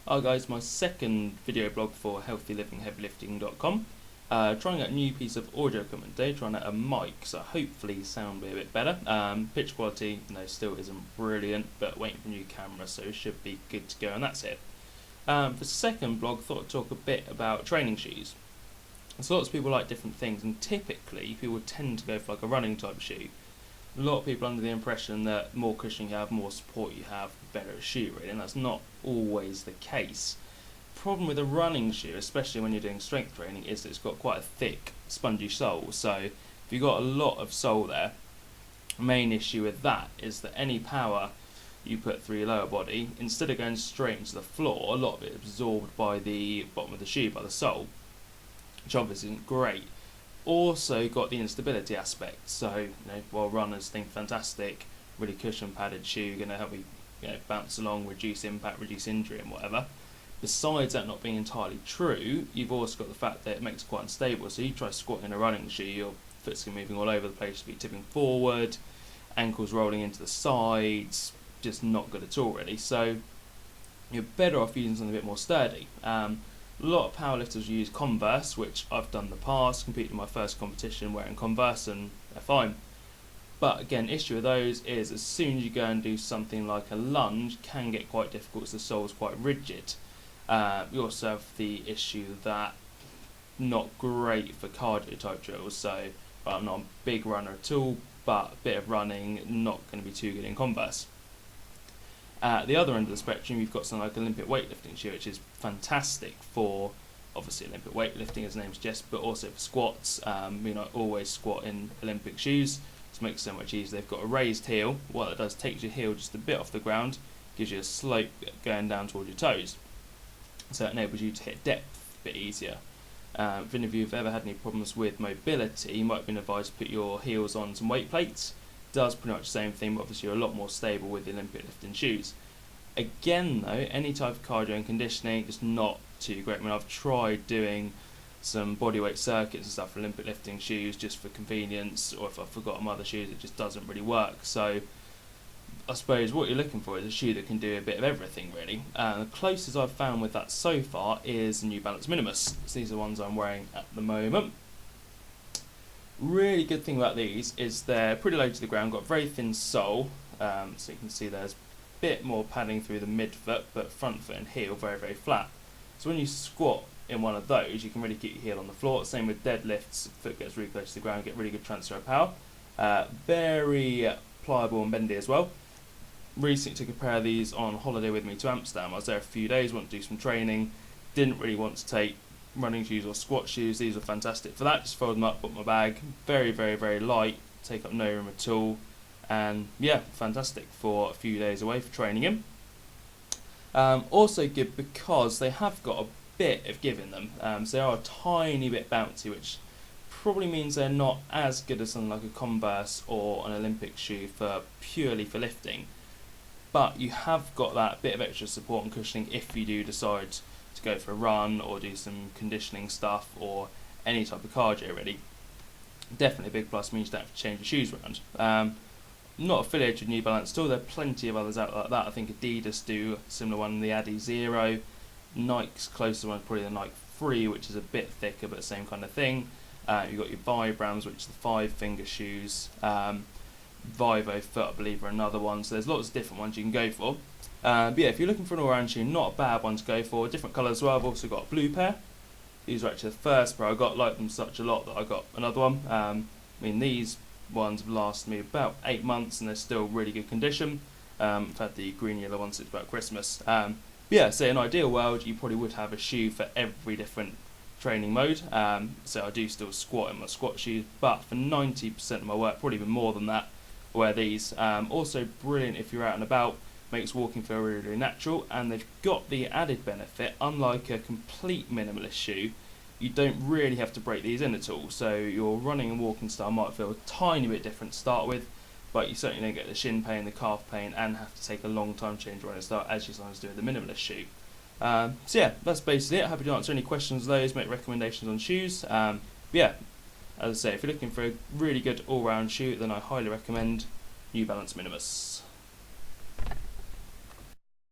Hi guys, my second video blog for healthylivingheavylifting.com. Trying out a new piece of audio equipment today, trying out a mic, so hopefully sound will be a bit better. Pitch quality, still isn't brilliant, but waiting for a new camera, so it should be good to go, and that's it. For the second blog, thought I'd talk a bit about training shoes. So lots of people like different things, and typically people tend to go for like a running type shoe. A lot of people are under the impression that more cushioning you have, more support you have, the better a shoe really, and that's not always the case. Problem with a running shoe, especially when you're doing strength training, is that it's got quite a thick, spongy sole. So if you've got a lot of sole there, the main issue with that is that any power you put through your lower body, instead of going straight into the floor, a lot of it is absorbed by the bottom of the shoe, by the sole, which obviously isn't great. Also got the instability aspect, so while runners think fantastic, really cushion padded shoe, going to help me bounce along, reduce impact, reduce injury and whatever. Besides that not being entirely true, you've also got the fact that it makes it quite unstable. So you try squatting in a running shoe, your foot's going to be moving all over the place, you'll be tipping forward, ankles rolling into the sides, just not good at all really. So you're better off using something a bit more sturdy. A lot of powerlifters use Converse, which I've done in the past, competed in my first competition wearing Converse, and they're fine. But again, issue with those is as soon as you go and do something like a lunge, can get quite difficult as the sole's quite rigid. You also have the issue that not great for cardio type drills, so I'm not a big runner at all, but a bit of running, not going to be too good in Converse. At the other end of the spectrum, you've got something like Olympic weightlifting shoe, which is fantastic for, obviously, Olympic weightlifting, as the name suggests, but also for squats. Always squat in Olympic shoes. This makes it so much easier. They've got a raised heel. What it does, takes your heel just a bit off the ground, gives you a slope going down towards your toes. So it enables you to hit depth a bit easier. If any of you have ever had any problems with mobility, you might have been advised to put your heels on some weight plates. Does pretty much the same thing, but obviously you're a lot more stable with the Olympic lifting shoes. Again though, any type of cardio and conditioning, just not too great. I've tried doing some bodyweight circuits and stuff for Olympic lifting shoes just for convenience, or if I've forgotten other shoes, it just doesn't really work. So I suppose what you're looking for is a shoe that can do a bit of everything really. The closest I've found with that so far is the New Balance Minimus. So these are the ones I'm wearing at the moment. Really good thing about these is they're pretty low to the ground, got a very thin sole, so you can see there's a bit more padding through the midfoot, but front foot and heel very, very flat. So when you squat in one of those, you can really keep your heel on the floor. Same with deadlifts, foot gets really close to the ground, get really good transfer of power. Very pliable and bendy as well. Recently took a pair of these on holiday with me to Amsterdam. I was there a few days, wanted to do some training, didn't really want to take running shoes or squat shoes. These are fantastic for that. Just fold them up, put my bag, very, very, very light, take up no room at all, and yeah, fantastic for a few days away for training in. Also good because they have got a bit of give in them, so they are a tiny bit bouncy, which probably means they're not as good as something like a Converse or an Olympic shoe for purely for lifting, but you have got that bit of extra support and cushioning if you do decide to go for a run or do some conditioning stuff or any type of cardio really. Definitely a big plus, means you don't have to change your shoes around. Not affiliated with New Balance still, there are plenty of others out like that. I think Adidas do a similar one, the Adi Zero. Nike's closest one is probably the Nike Free, which is a bit thicker but same kind of thing. You've got your Vibrams, which is the 5-finger shoes. Vivo Foot, I believe, are another one. So there's lots of different ones you can go for. But yeah, if you're looking for an all-round shoe, not a bad one to go for. Different colours as well. I've also got a blue pair. These are actually the first pair I got. Like them such a lot that I got another one. These ones have lasted me about 8 months and they're still really good condition. I've had the green yellow one since about Christmas. Yeah, so in an ideal world, you probably would have a shoe for every different training mode. So I do still squat in my squat shoes, but for 90% of my work, probably even more than that, I wear these. Also brilliant if you're out and about. Makes walking feel really, really natural, and they've got the added benefit, unlike a complete minimalist shoe, you don't really have to break these in at all. So your running and walking style might feel a tiny bit different to start with, but you certainly don't get the shin pain, the calf pain, and have to take a long time to change your running style as you sometimes do with the minimalist shoe. So yeah, that's basically it. Happy to answer any questions of those, make recommendations on shoes. Yeah, as I say, if you're looking for a really good all-round shoe, then I highly recommend New Balance Minimus.